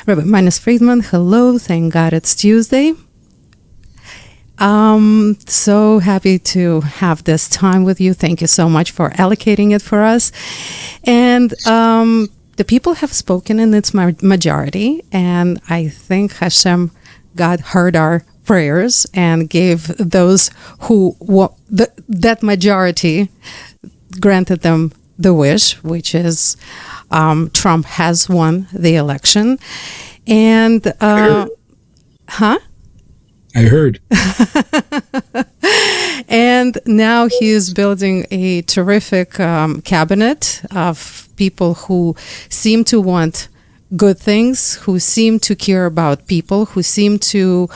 Rabbi Manis Friedman, hello. Thank God it's Tuesday. So happy to have this time with you. Thank you so much for allocating it for us. And the people have spoken in its majority, and I think Hashem, God, heard our prayers and gave those who that majority, granted them the wish, which is Trump has won the election. And I heard. And now he is building a terrific cabinet of people who seem to want good things, who seem to care about people, who seem to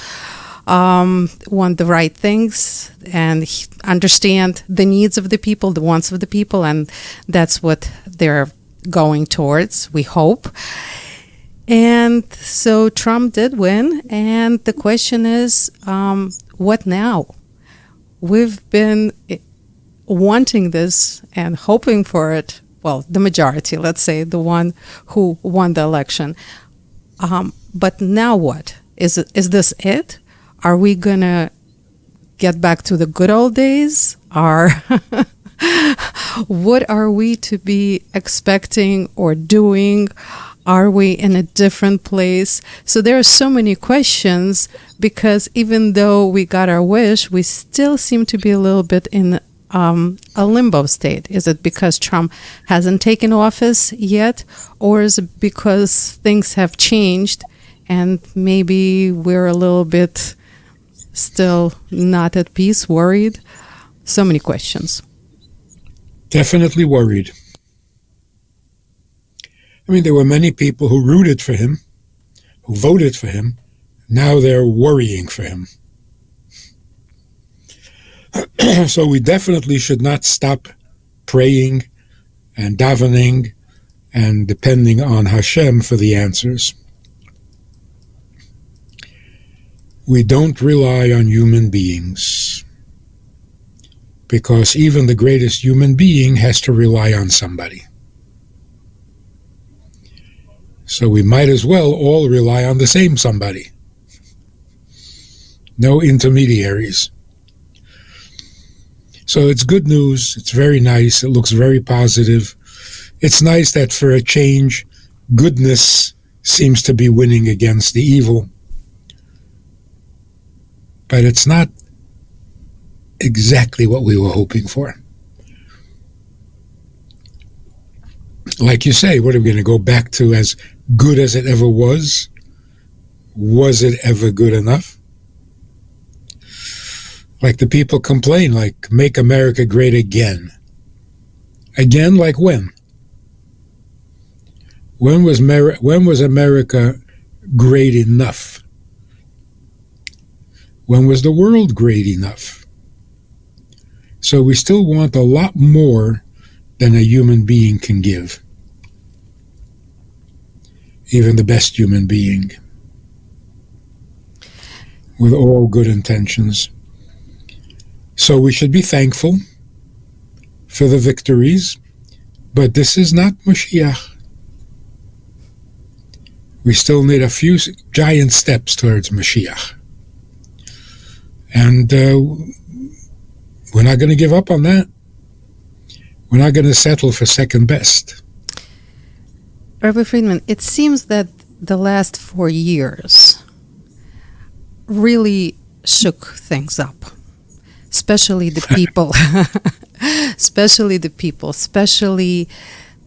want the right things and understand the needs of the people, the wants of the people, and that's what they're going towards, we hope. And so Trump did win, and the question is, what now? We've been wanting this and hoping for it, well, the majority, let's say, the one who won the election. But now what? Is this it? Are we going to get back to the good old days? What are we to be expecting or doing? Are we in a different place? So there are so many questions, because even though we got our wish, we still seem to be a little bit in a limbo state. Is it because Trump hasn't taken office yet? Or is it because things have changed and maybe we're a little bit still not at peace, worried? So many questions. Definitely worried. I mean, there were many people who rooted for him, who voted for him. Now they're worrying for him. So we definitely should not stop praying and davening and depending on Hashem for the answers. We don't rely on human beings, because even the greatest human being has to rely on somebody. So we might as well all rely on the same somebody. No intermediaries. So it's good news. It's very nice. It looks very positive. It's nice that for a change, goodness seems to be winning against the evil. But it's not exactly what we were hoping for. Like you say, what are we going to go back to as good as it ever was? Was it ever good enough? Like the people complain, like, make America great again. Again, like when? When was America great enough? When was the world great enough? So we still want a lot more than a human being can give. Even the best human being. With all good intentions. So we should be thankful for the victories, but this is not Mashiach. We still need a few giant steps towards Mashiach. And we're not going to give up on that. We're not going to settle for second best. Rabbi Friedman, it seems that the last 4 years really shook things up, especially the people, especially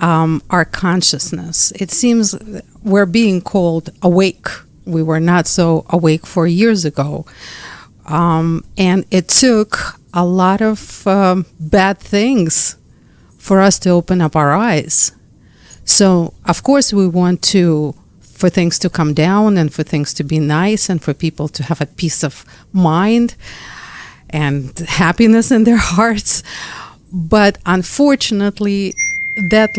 our consciousness. It seems we're being called awake. We were not so awake 4 years ago. And it took a lot of bad things for us to open up our eyes. So, of course, we want for things to come down and for things to be nice and for people to have a peace of mind and happiness in their hearts. But unfortunately, that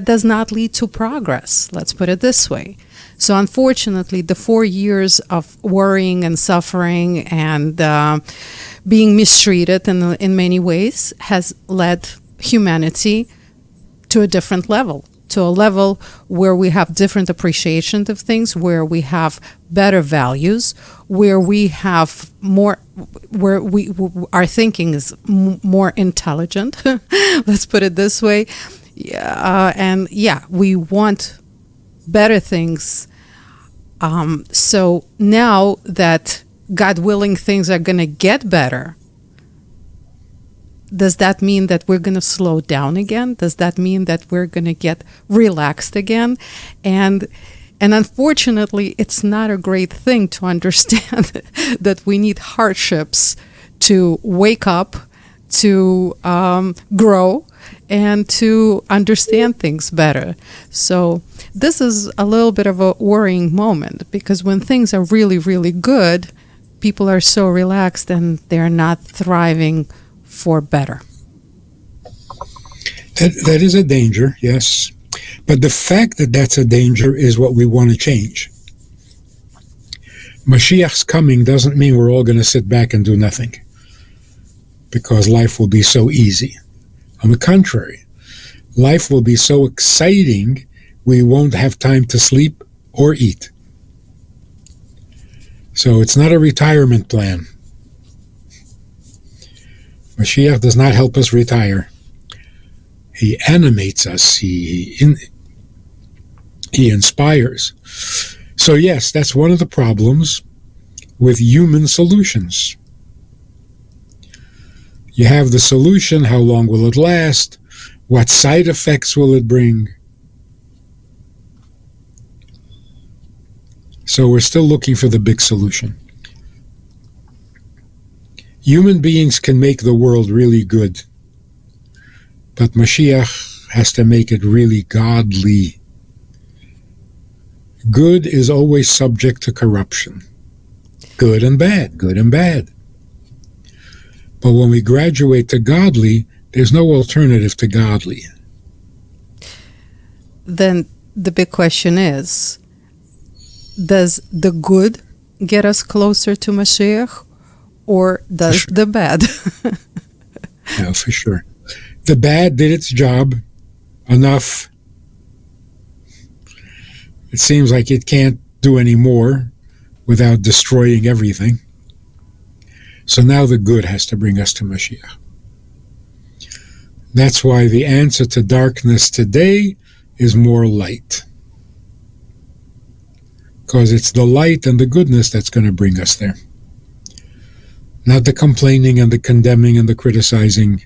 does not lead to progress. Let's put it this way. So unfortunately, the 4 years of worrying and suffering and being mistreated in many ways has led humanity to a different level. to a level where we have different appreciation of things, where we have better values, where we have more, where our thinking is more intelligent. Let's put it this way. And we want better things. So now that, God willing, things are going to get better, does that mean that we're going to slow down again? Does that mean that we're going to get relaxed again? And unfortunately, it's not a great thing to understand that we need hardships to wake up, to grow, and to understand things better. So this is a little bit of a worrying moment, because when things are really, really good, people are so relaxed and they're not thriving for better. That is a danger, yes. But the fact that that's a danger is what we want to change. Mashiach's coming doesn't mean we're all going to sit back and do nothing, because life will be so easy. On the contrary, life will be so exciting we won't have time to sleep or eat. So it's not a retirement plan. Mashiach does not help us retire. He animates us. He inspires. So yes, that's one of the problems with human solutions. You have the solution, how long will it last? What side effects will it bring? So we're still looking for the big solution. Human beings can make the world really good, but Mashiach has to make it really godly. Good is always subject to corruption. Good and bad, good and bad. But when we graduate to godly, there's no alternative to godly. Then the big question is, does the good get us closer to Mashiach, or does the bad? No, for sure. The bad did its job enough. It seems like it can't do any more without destroying everything. So now the good has to bring us to Mashiach. That's why the answer to darkness today is more light. Because it's the light and the goodness that's going to bring us there. Not the complaining and the condemning and the criticizing.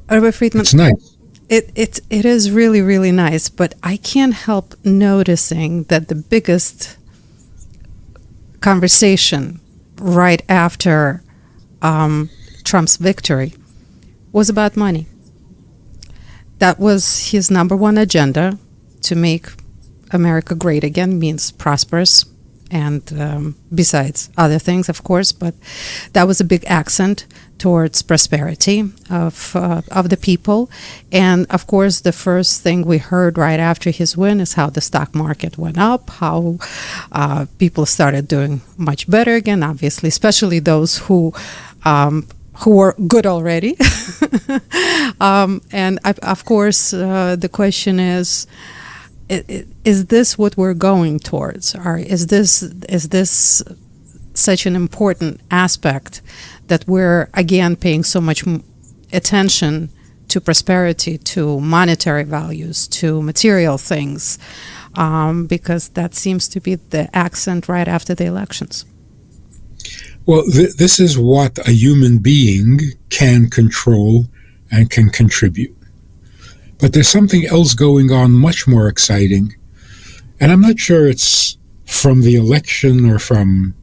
Rabbi Friedman, it's nice. It is really, really nice, but I can't help noticing that the biggest conversation right after Trump's victory was about money. That was his number one agenda, to make America great again, means prosperous, and besides other things, of course, but that was a big accent towards prosperity of the people. And of course, the first thing we heard right after his win is how the stock market went up, how people started doing much better again, obviously, especially those who were good already. And of course, the question is this what we're going towards? Or is this such an important aspect that we're again paying so much attention to prosperity, to monetary values, to material things, because that seems to be the accent right after the elections? Well, this is what a human being can control and can contribute. But there's something else going on much more exciting, and I'm not sure it's from the election or from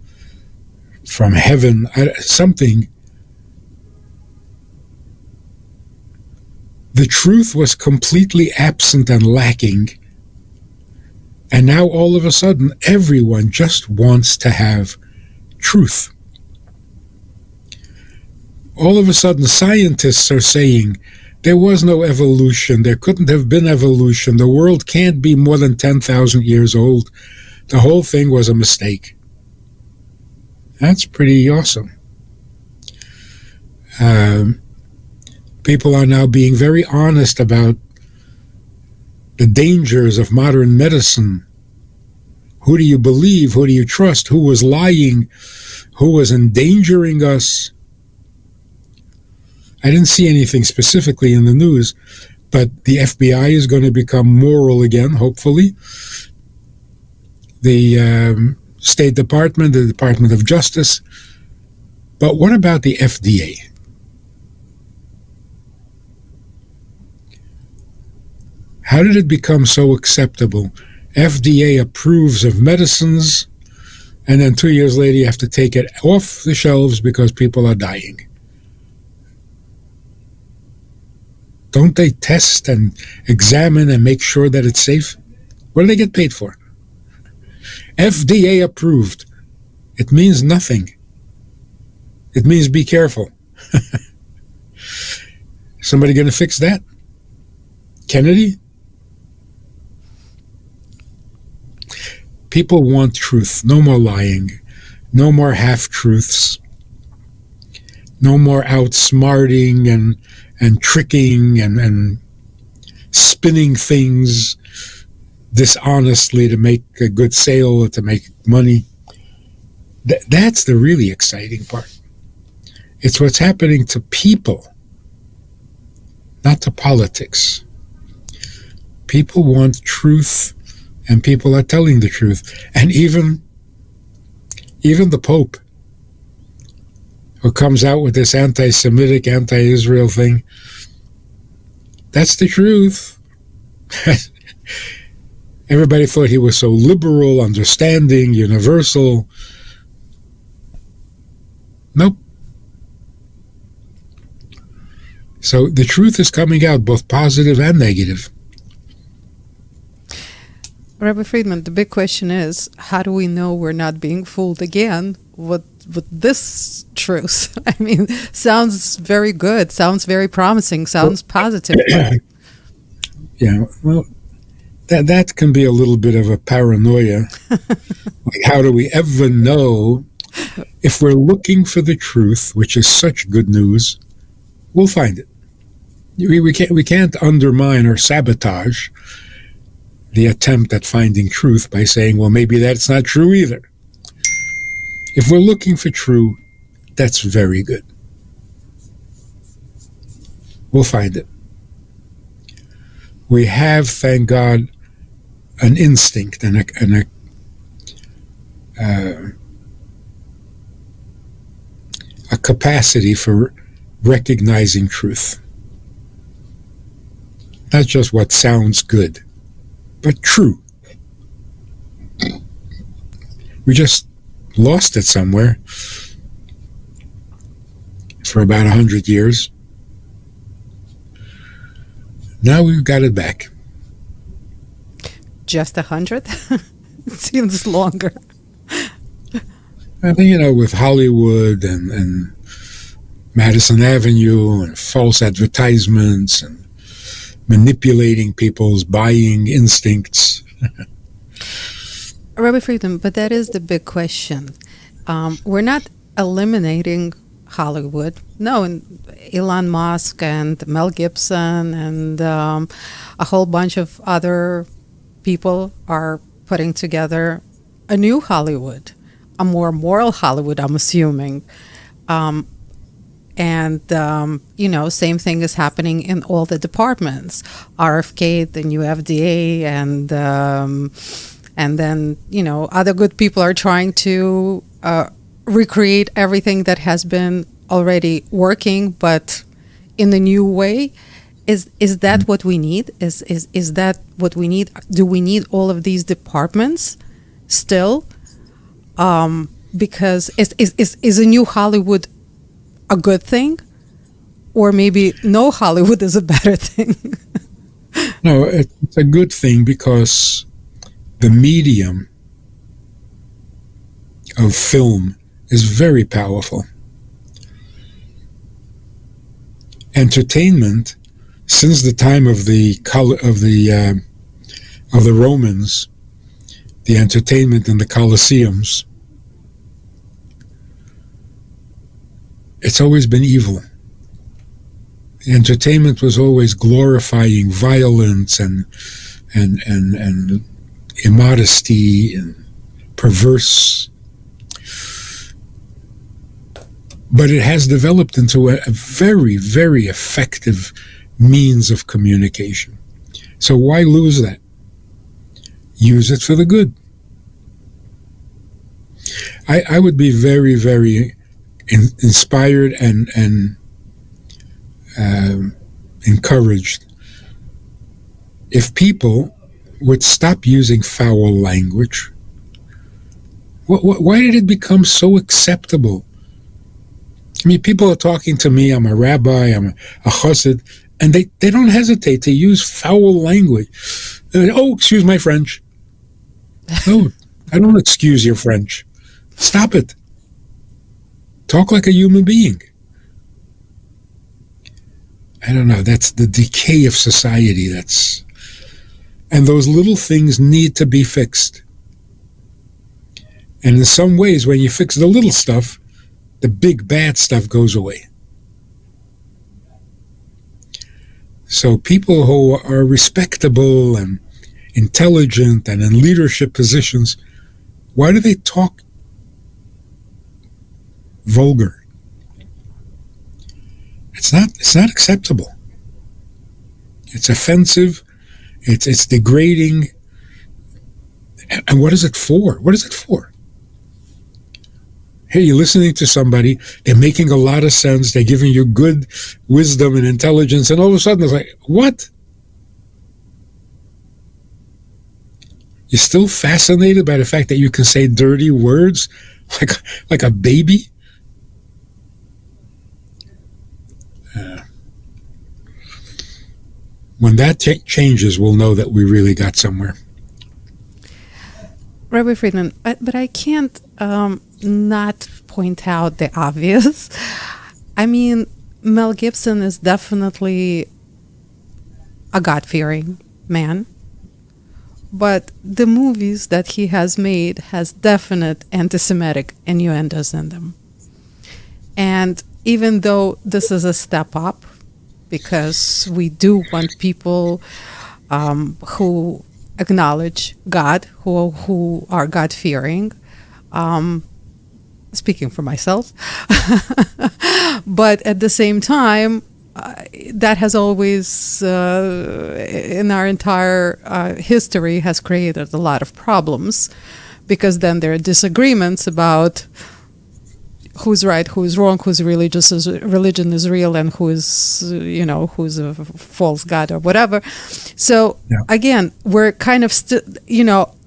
heaven, something. The truth was completely absent and lacking, and now all of a sudden everyone just wants to have truth. All of a sudden scientists are saying there was no evolution, there couldn't have been evolution, the world can't be more than 10,000 years old, the whole thing was a mistake. That's pretty awesome. People are now being very honest about the dangers of modern medicine. Who do you believe? Who do you trust? Who was lying? Who was endangering us? I didn't see anything specifically in the news, but the FBI is going to become moral again, hopefully. The State Department, the Department of Justice. But what about the FDA? How did it become so acceptable? FDA approves of medicines, and then 2 years later you have to take it off the shelves because people are dying. Don't they test and examine and make sure that it's safe? What do they get paid for? FDA approved. It means nothing. It means be careful. Somebody going to fix that? Kennedy? People want truth. No more lying. No more half-truths. No more outsmarting and tricking and spinning things dishonestly to make a good sale or to make money. That's the really exciting part. It's what's happening to people, not to politics. People want truth, and people are telling the truth. And even the Pope, who comes out with this anti-Semitic, anti-Israel thing, that's the truth. Everybody thought he was so liberal, understanding, universal. Nope. So the truth is coming out, both positive and negative. Rabbi Friedman, the big question is, how do we know we're not being fooled again with this truth? I mean, sounds very good, sounds very promising, sounds positive. Yeah, well, that can be a little bit of a paranoia. Like, how do we ever know? If we're looking for the truth, which is such good news, we'll find it. We can't undermine or sabotage the attempt at finding truth by saying, well, maybe that's not true either. If we're looking for true, that's very good. We'll find it. We have, thank God, an instinct and a capacity for recognizing truth. Not just what sounds good, but true. We just lost it somewhere for about 100 years. Now we've got it back. Just 100? It seems longer. I think, with Hollywood and Madison Avenue and false advertisements and manipulating people's buying instincts. Rabbi Friedman, but that is the big question. We're not eliminating Hollywood. No, and Elon Musk and Mel Gibson and a whole bunch of other people are putting together a new Hollywood, a more moral Hollywood, I'm assuming. Same thing is happening in all the departments. RFK, the new FDA, and then, other good people are trying to recreate everything that has been already working, but in a new way. Is that what we need? Is that what we need? Do we need all of these departments still? Because is a new Hollywood a good thing? Or maybe no Hollywood is a better thing? No, it's a good thing because the medium of film is very powerful. Entertainment, since the time of the Romans, the entertainment in the Colosseums, it's always been evil. Entertainment was always glorifying violence and immodesty and perverse. But it has developed into a very, very effective means of communication. So why lose that? Use it for the good. I would be very, very inspired and encouraged if people would stop using foul language. Why did it become so acceptable? I mean, people are talking to me, I'm a rabbi, I'm a chassid, and they don't hesitate to use foul language. Oh, excuse my French. No, I don't excuse your French. Stop it. Talk like a human being. I don't know, that's the decay of society. And those little things need to be fixed. And in some ways, when you fix the little stuff, the big bad stuff goes away. So people who are respectable and intelligent and in leadership positions, why do they talk vulgar? It's not acceptable. It's offensive. It's degrading. And what is it for? What is it for? Hey, you're listening to somebody, they're making a lot of sense, they're giving you good wisdom and intelligence, and all of a sudden it's like, what? You're still fascinated by the fact that you can say dirty words like a baby? When that changes, we'll know that we really got somewhere. Rabbi Friedman, but I can't not point out the obvious. I mean, Mel Gibson is definitely a God-fearing man, but the movies that he has made has definite anti-Semitic innuendos in them. And even though this is a step up, because we do want people who acknowledge God, who are God-fearing, speaking for myself, but at the same time, that has always, in our entire history, has created a lot of problems, because then there are disagreements about who's right, who's wrong, whose religion is real, and who's a false god or whatever. So again, we're kind of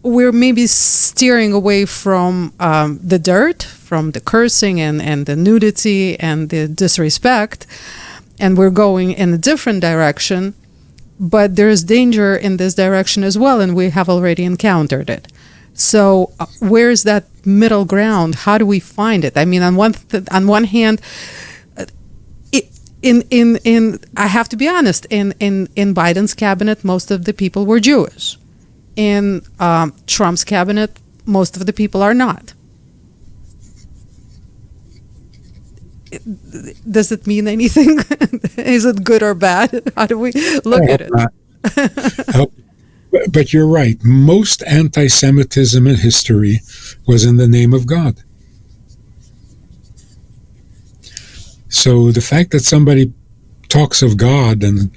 we're maybe steering away from the dirt, from the cursing and the nudity and the disrespect, and we're going in a different direction. But there's danger in this direction as well, and we have already encountered it. So where's that middle ground? How do we find it? I mean, on one hand, I have to be honest, in Biden's cabinet, most of the people were Jewish. In Trump's cabinet, most of the people are not. Does it mean anything? Is it good or bad? How do we look at it? But you're right. Most anti-Semitism in history was in the name of God. So the fact that somebody talks of God and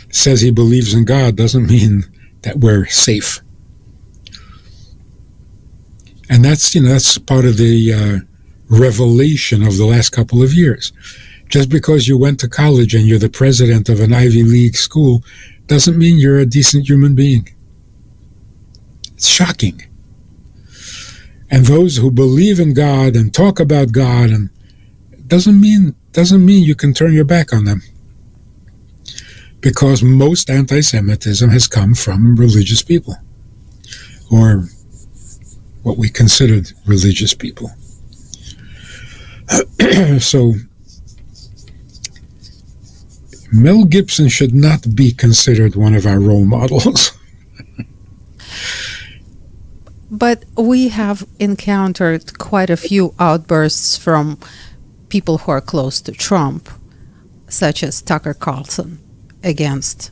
says he believes in God doesn't mean that we're safe. And that's part of the revelation of the last couple of years. Just because you went to college and you're the president of an Ivy League school doesn't mean you're a decent human being. It's shocking. And those who believe in God and talk about God and doesn't mean you can turn your back on them. Because most anti-Semitism has come from religious people, or what we considered religious people. So Mel Gibson should not be considered one of our role models. But we have encountered quite a few outbursts from people who are close to Trump, such as Tucker Carlson against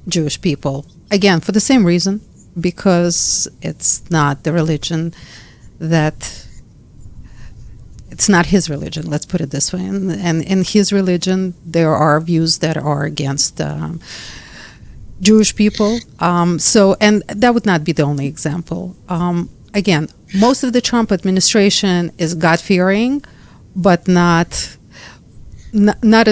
Jewish people. Again, for the same reason, because it's not the religion that, it's not his religion, let's put it this way. And in his religion, there are views that are against Jewish people. And that would not be the only example. Again, most of the Trump administration is God-fearing, but not in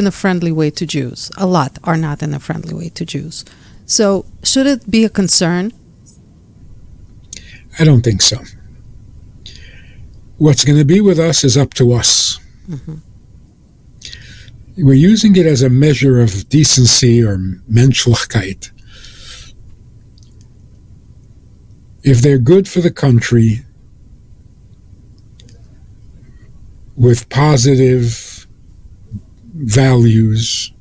a friendly way to Jews. A lot are not in a friendly way to Jews. So should it be a concern? I don't think so. What's going to be with us is up to us. Mm-hmm. We're using it as a measure of decency or menschlichkeit. If they're good for the country, with positive values,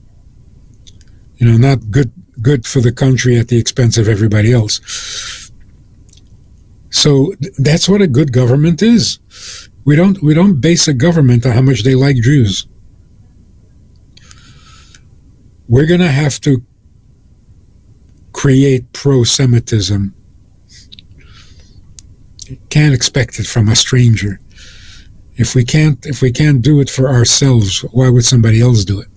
not good for the country at the expense of everybody else. So that's what a good government is. We don't base a government on how much they like Jews. We're going to have to create pro-Semitism. Can't expect it from a stranger. If we can't do it for ourselves, why would somebody else do it?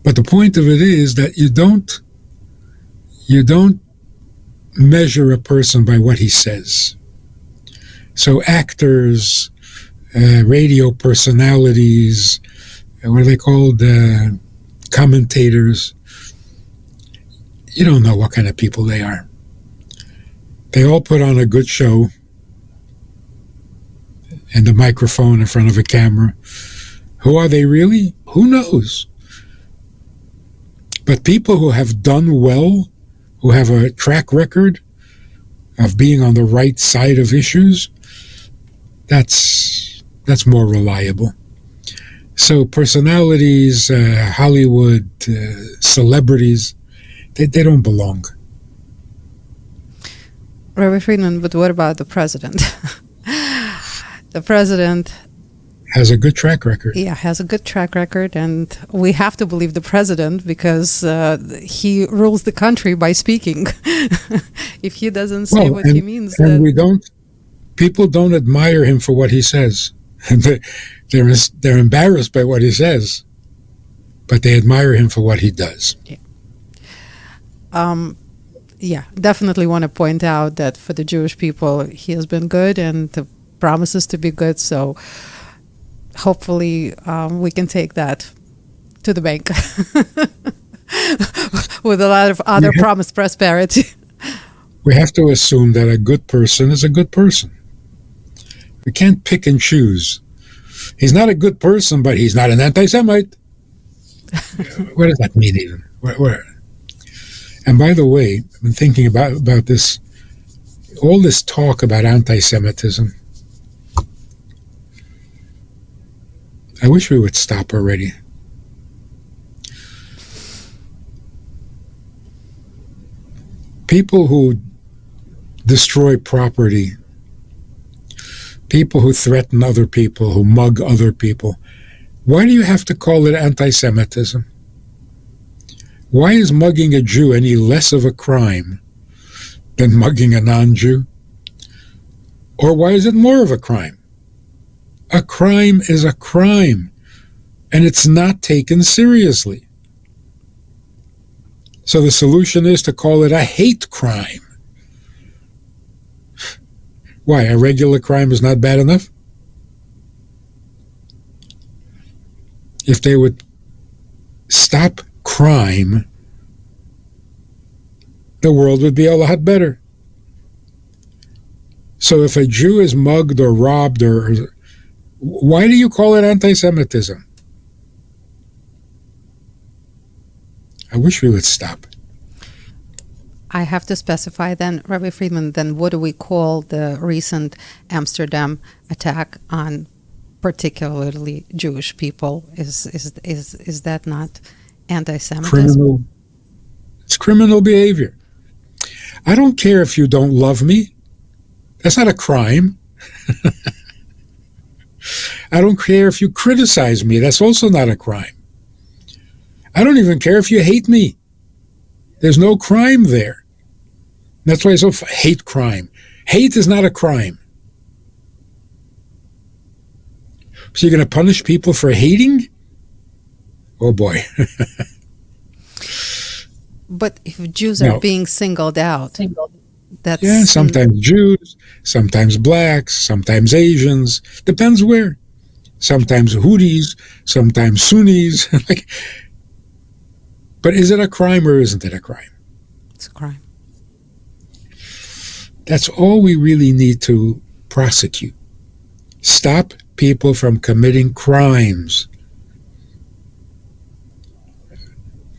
But the point of it is that you don't measure a person by what he says. So actors, radio personalities, what are they called? Commentators. You don't know what kind of people they are. They all put on a good show and a microphone in front of a camera. Who are they really? Who knows? But people who have done well, who have a track record of being on the right side of issues, that's more reliable. So personalities, Hollywood, celebrities, they don't belong. Rabbi Friedman, but what about the president? The president has a good track record. Yeah, has a good track record, and we have to believe the president because he rules the country by speaking. If he doesn't say what he means, then people don't admire him for what he says. They're embarrassed by what he says, but they admire him for what he does. Yeah, definitely want to point out that for the Jewish people, he has been good and promises to be good. So hopefully we can take that to the bank with a lot of other promised prosperity. We have to assume that a good person is a good person. We can't pick and choose. He's not a good person, but he's not an anti-Semite. What does that mean even? What? And by the way, I've been thinking about this, all this talk about anti-Semitism. I wish we would stop already. People who destroy property, people who threaten other people, who mug other people, why do you have to call it anti-Semitism? Why is mugging a Jew any less of a crime than mugging a non-Jew? Or why is it more of a crime? A crime is a crime, and it's not taken seriously. So the solution is to call it a hate crime. Why, a regular crime is not bad enough? If they would stop crime, the world would be a lot better. So if a Jew is mugged or robbed, why do you call it anti-Semitism? I wish we would stop. I have to specify then, Rabbi Friedman, then what do we call the recent Amsterdam attack on particularly Jewish people? Is that not anti-Semitism? It's criminal behavior. I don't care if you don't love me. That's not a crime. I don't care if you criticize me. That's also not a crime. I don't even care if you hate me. There's no crime there. That's why I so hate crime. Hate is not a crime. So you're going to punish people for hating? Oh boy. But if Jews are being singled out, that's... Yeah, sometimes Jews, sometimes blacks, sometimes Asians. Depends where. Sometimes Houthis, sometimes Sunnis. But is it a crime or isn't it a crime? It's a crime. That's all we really need to prosecute. Stop people from committing crimes.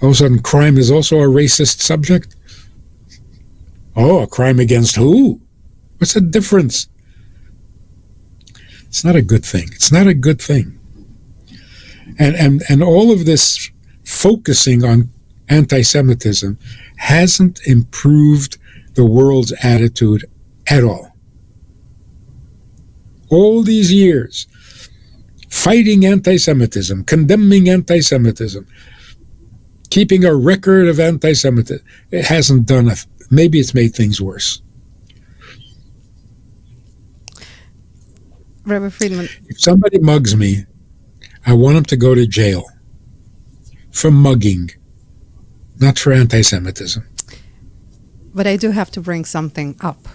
All of a sudden, crime is also a racist subject? Oh, a crime against who? What's the difference? It's not a good thing. It's not a good thing. And all of this focusing on anti-Semitism hasn't improved the world's attitude at all. All these years, fighting anti-Semitism, condemning anti-Semitism, keeping a record of anti-Semitism, it hasn't done it. Maybe it's made things worse. Rabbi Friedman. If somebody mugs me, I want him to go to jail for mugging, not for anti-Semitism. But I do have to bring something up.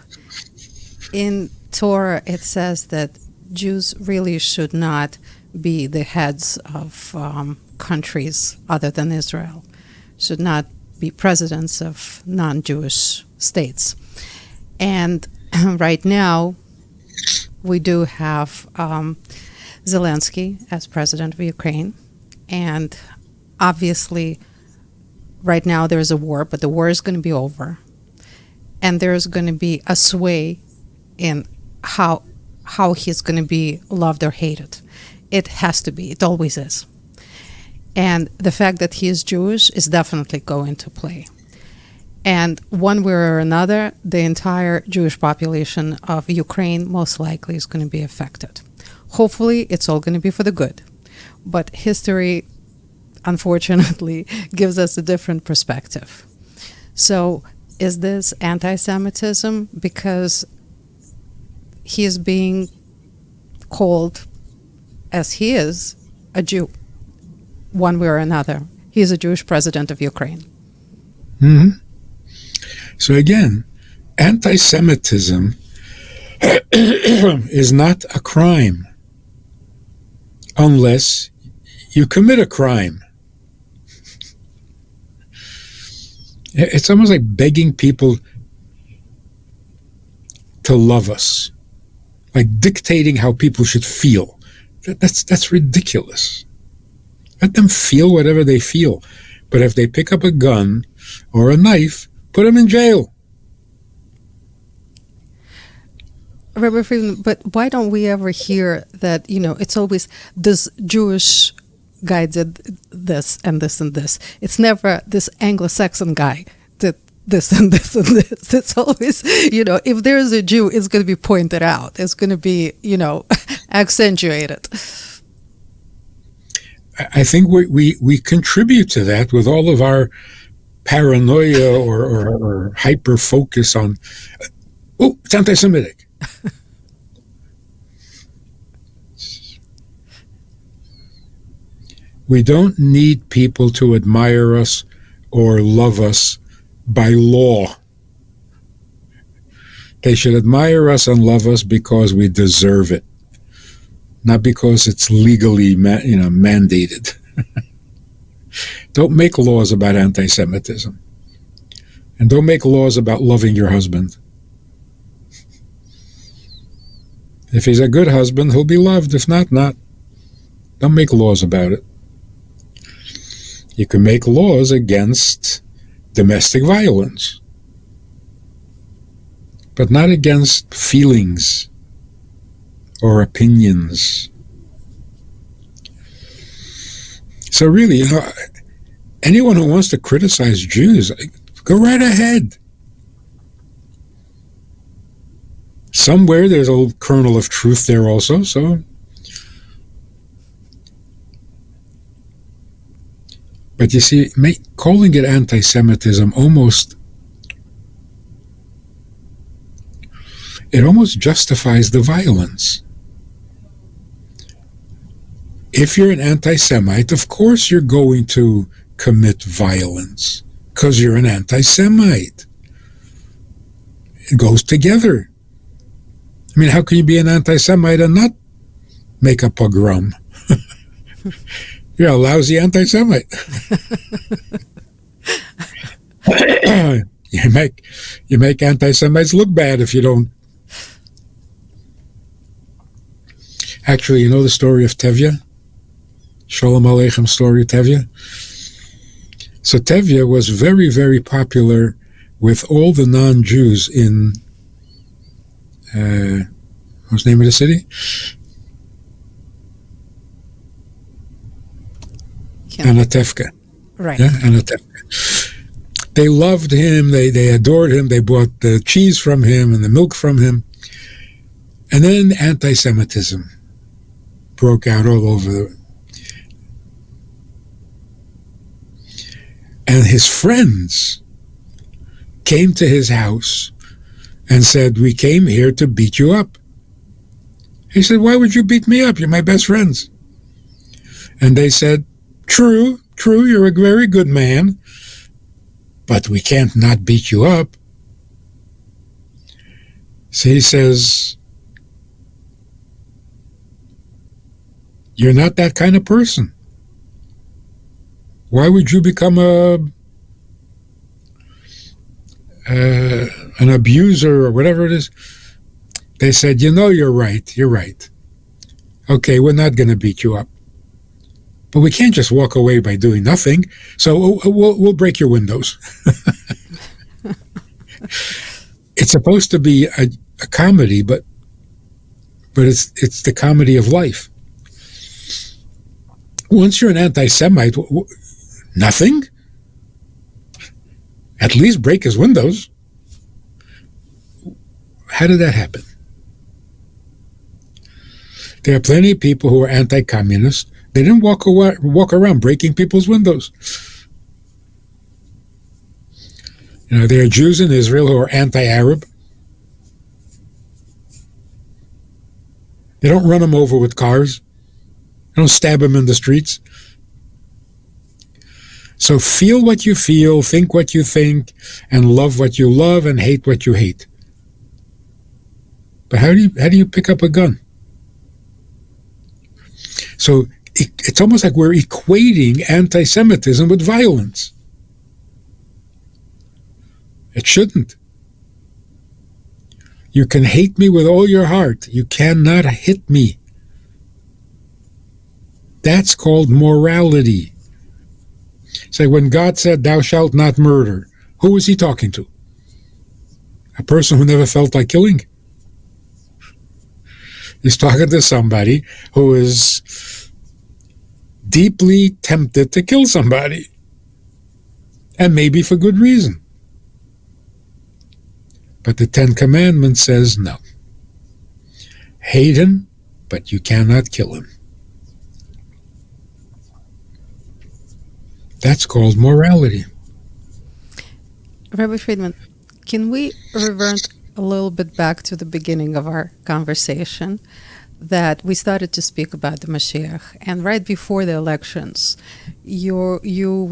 In Torah, it says that Jews really should not be the heads of countries other than Israel, should not be presidents of non-Jewish states. And right now, we do have Zelensky as president of Ukraine. And obviously, right now there's a war, but the war is going to be over. And there's going to be a sway in how he's going to be loved or hated. It has to be. It always is. And the fact that he is Jewish is definitely going to play. And one way or another, the entire Jewish population of Ukraine most likely is going to be affected. Hopefully, it's all going to be for the good. But history, unfortunately, gives us a different perspective. So, is this anti-Semitism because he is being called, as he is, a Jew, one way or another? He is a Jewish president of Ukraine. Mm-hmm. So again, anti-Semitism is not a crime unless you commit a crime. It's almost like begging people to love us, like dictating how people should feel. That's ridiculous. Let them feel whatever they feel. But if they pick up a gun or a knife, put them in jail. Rabbi Friedman, but why don't we ever hear that, it's always this Jewish guy did this and this and this. It's never this Anglo-Saxon guy did this and this and this. It's always, if there's a Jew, it's going to be pointed out. It's going to be, accentuated. I think we contribute to that with all of our paranoia or hyper focus on, it's anti-Semitic. We don't need people to admire us or love us by law. They should admire us and love us because we deserve it, not because it's legally mandated. Don't make laws about anti-Semitism. And don't make laws about loving your husband. If he's a good husband, he'll be loved. If not, not. Don't make laws about it. You can make laws against domestic violence, but not against feelings or opinions. So really, anyone who wants to criticize Jews, go right ahead. Somewhere there's a little kernel of truth there also, so But you see, calling it anti-Semitism almost justifies the violence. If you're an anti-Semite, of course you're going to commit violence because you're an anti-Semite. It goes together. I mean, how can you be an anti-Semite and not make a pogrom? You're a lousy anti-Semite. You make anti-Semites look bad if you don't. Actually, you know the story of Tevye? Shalom Aleichem story, Tevye? So Tevye was very, very popular with all the non-Jews in, what's the name of the city? Anatevka. Right. Yeah, Anatevka. They loved him, they adored him, they bought the cheese from him and the milk from him. And then anti-Semitism broke out all over and his friends came to his house and said, "We came here to beat you up." He said, "Why would you beat me up? You're my best friends." And they said, True, you're a very good man, but we can't not beat you up." So he says, "You're not that kind of person. Why would you become an abuser or whatever it is?" They said, "You're right. Okay, we're not going to beat you up. But we can't just walk away by doing nothing, so we'll break your windows." It's supposed to be a comedy, but it's the comedy of life. Once you're an anti-Semite, nothing? At least break his windows. How did that happen? There are plenty of people who are anti-communist. They didn't walk around breaking people's windows. There are Jews in Israel who are anti-Arab. They don't run them over with cars. They don't stab them in the streets. So feel what you feel, think what you think, and love what you love, and hate what you hate. But how do you pick up a gun? So it's almost like we're equating anti-Semitism with violence. It shouldn't. You can hate me with all your heart. You cannot hit me. That's called morality. It's like when God said, "Thou shalt not murder," who was he talking to? A person who never felt like killing? He's talking to somebody who is deeply tempted to kill somebody, and maybe for good reason. But the Ten Commandments says no. Hate him, but you cannot kill him. That's called morality. Rabbi Friedman, can we revert a little bit back to the beginning of our conversation, that we started to speak about the Mashiach, and right before the elections, you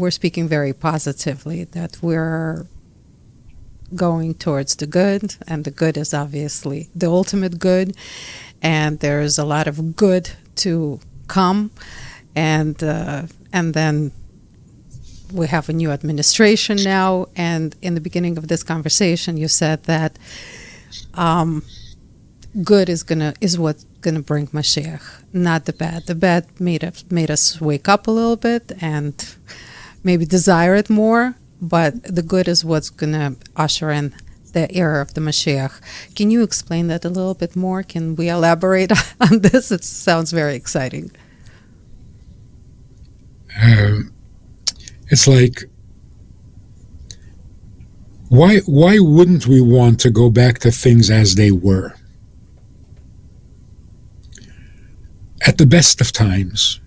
were speaking very positively that we're going towards the good, and the good is obviously the ultimate good, and there's a lot of good to come, and then we have a new administration now, and in the beginning of this conversation, you said that good is what's gonna bring Mashiach, not the bad. The bad made us wake up a little bit and maybe desire it more, but the good is what's gonna usher in the era of the Mashiach. Can you explain that a little bit more? Can we elaborate on this? It sounds very exciting. It's like, why wouldn't we want to go back to things as they were? At the best of times,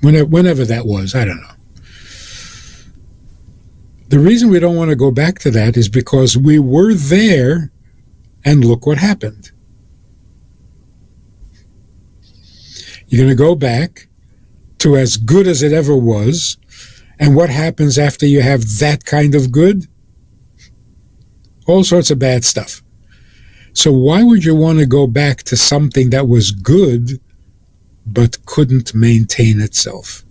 whenever that was, I don't know. The reason we don't want to go back to that is because we were there and look what happened. You're going to go back to as good as it ever was, and what happens after you have that kind of good? All sorts of bad stuff. So why would you want to go back to something that was good but couldn't maintain itself?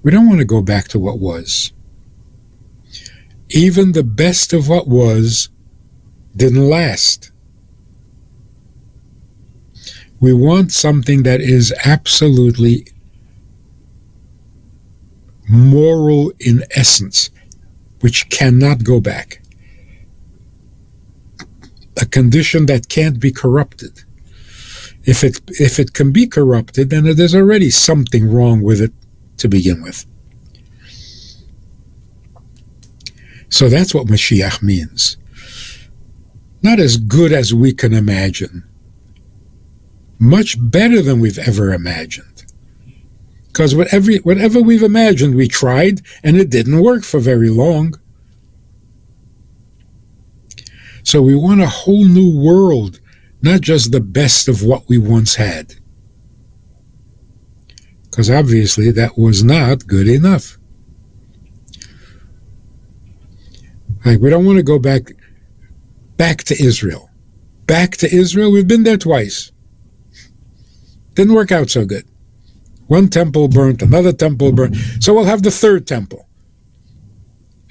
We don't want to go back to what was. Even the best of what was didn't last. We want something that is absolutely moral in essence, which cannot go back. A condition that can't be corrupted. If it can be corrupted, then there's already something wrong with it to begin with. So that's what Mashiach means. Not as good as we can imagine. Much better than we've ever imagined. Because whatever we've imagined, we tried, and it didn't work for very long. So we want a whole new world, not just the best of what we once had. Because obviously that was not good enough. Like, we don't want to go back to Israel. Back to Israel, we've been there twice. Didn't work out so good. One temple burnt, another temple burnt. So we'll have the third temple.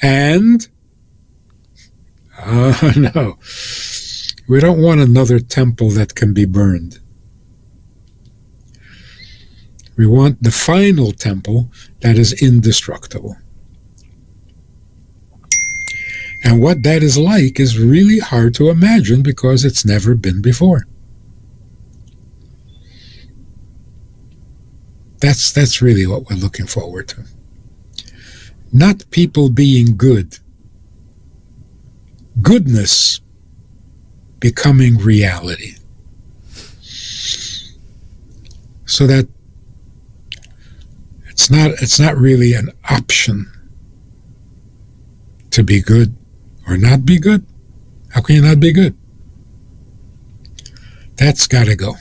And, no, we don't want another temple that can be burned. We want the final temple that is indestructible. And what that is like is really hard to imagine because it's never been before. That's really what we're looking forward to. Not people being good. Goodness becoming reality. So that it's not really an option to be good or not be good. How can you not be good? That's got to go.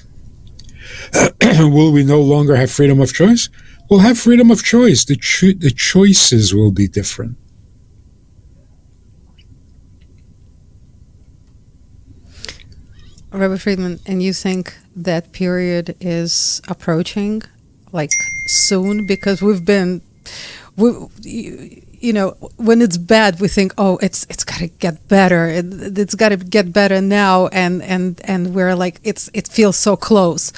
Will we no longer have freedom of choice? We'll have freedom of choice. The choices will be different. Rabbi Friedman, and you think that period is approaching, like soon? Because when it's bad, we think, oh, it's got to get better. It's got to get better now, and we're like, it feels so close.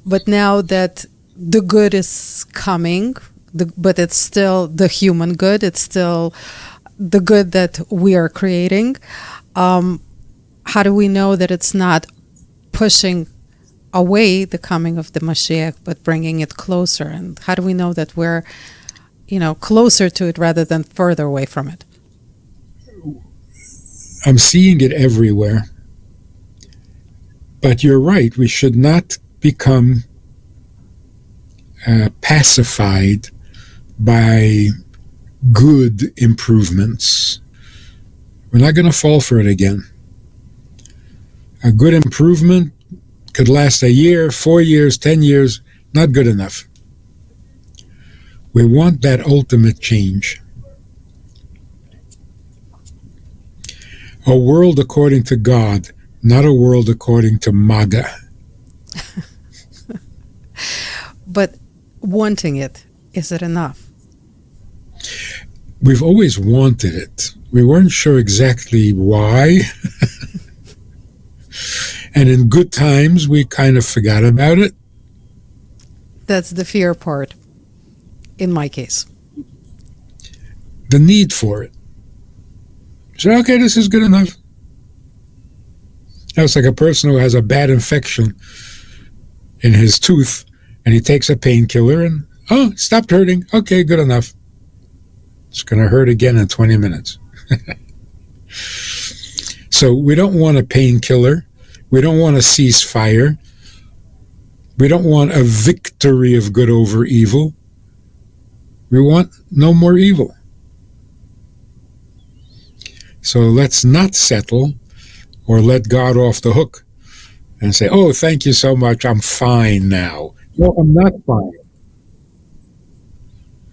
But now that the good is coming, but it's still the human good, it's still the good that we are creating. How do we know that it's not pushing away the coming of the Mashiach, but bringing it closer? And how do we know that we're, closer to it rather than further away from it? I'm seeing it everywhere. But you're right, we should not become pacified by good improvements. We're not going to fall for it again. A good improvement could last a year, 4 years, 10 years, not good enough. We want that ultimate change. A world according to God, not a world according to MAGA. But wanting it, is it enough? We've always wanted it. We weren't sure exactly why. And in good times, we kind of forgot about it. That's the fear part, in my case. The need for it. So, okay, this is good enough. It's like a person who has a bad infection in his tooth, and he takes a painkiller, and, stopped hurting. Okay, good enough. It's going to hurt again in 20 minutes. So we don't want a painkiller. We don't want a ceasefire. We don't want a victory of good over evil. We want no more evil. So let's not settle or let God off the hook and say, oh, thank you so much, I'm fine now. No, I'm not fine.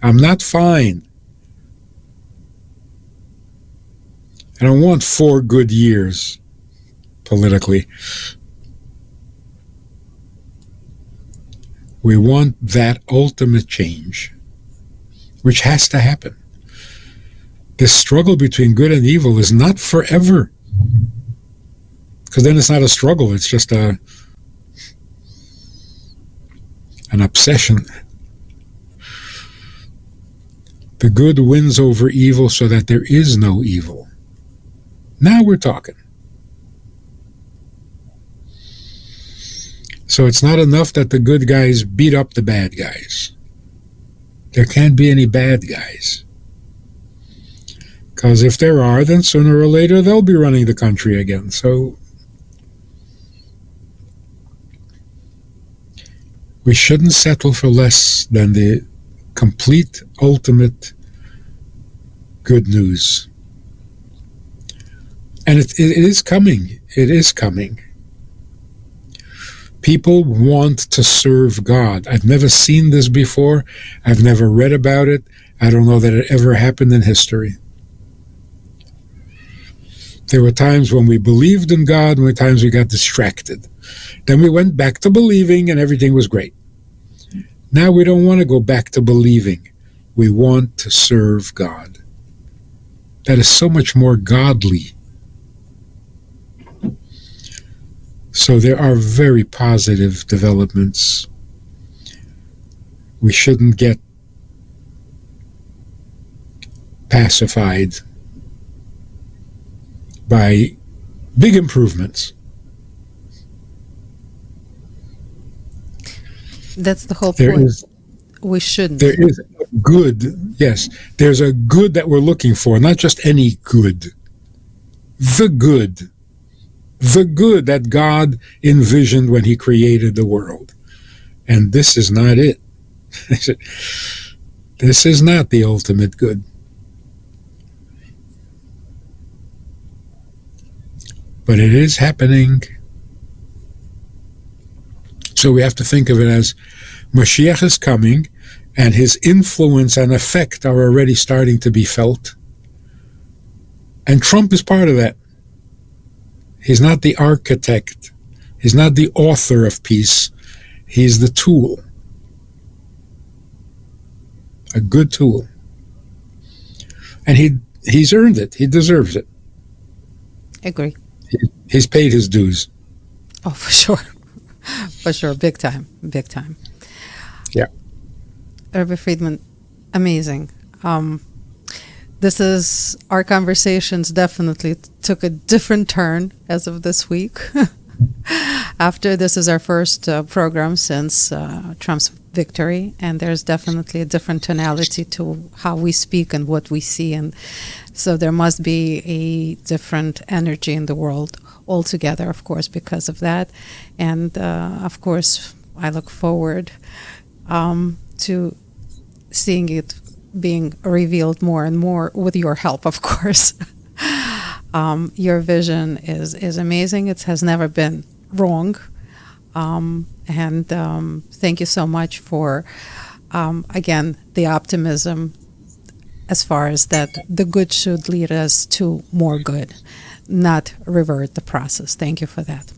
I'm not fine. I don't want 4 good years politically. We want that ultimate change, which has to happen. This struggle between good and evil is not forever. Because then it's not a struggle, it's just an obsession. The good wins over evil so that there is no evil. Now we're talking. So it's not enough that the good guys beat up the bad guys. There can't be any bad guys. Because if there are, then sooner or later they'll be running the country again. So we shouldn't settle for less than the complete, ultimate good news. And it is coming. It is coming. People want to serve God. I've never seen this before. I've never read about it. I don't know that it ever happened in history. There were times when we believed in God, and there were times we got distracted. Then we went back to believing, and everything was great. Now we don't want to go back to believing. We want to serve God. That is so much more godly. So there are very positive developments. We shouldn't get pacified by big improvements. That's the whole point. We shouldn't. There is a good, yes. There's a good that we're looking for, not just any good. The good. The good that God envisioned when he created the world. And this is not it. This is not the ultimate good. But it is happening. So we have to think of it as Mashiach is coming, and his influence and effect are already starting to be felt. And Trump is part of that. He's not the architect. He's not the author of peace. He's the tool. A good tool. And he's earned it. He deserves it. Agree. He's paid his dues. Oh, for sure. For sure. Big time. Big time. Yeah. Rabbi Friedman, amazing. This is, our conversations definitely took a different turn as of this week. After this is our first program since Trump's victory, and there's definitely a different tonality to how we speak and what we see, and so there must be a different energy in the world altogether, of course, because of that. And of course, I look forward to seeing it being revealed more and more with your help, of course. Your vision is amazing. It has never been wrong. And thank you so much for, again, the optimism as far as that the good should lead us to more good, not revert the process. Thank you for that.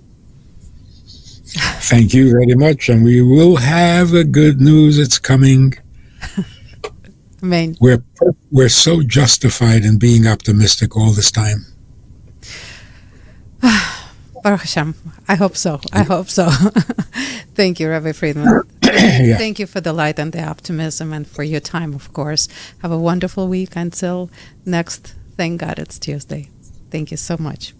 Thank you very much. And we will have the good news. It's coming. Amen. We're so justified in being optimistic all this time. Baruch Hashem. I hope so. I hope so. Thank you, Rabbi Friedman. Yeah. Thank you for the light and the optimism and for your time, of course. Have a wonderful week until next, thank God it's Tuesday. Thank you so much.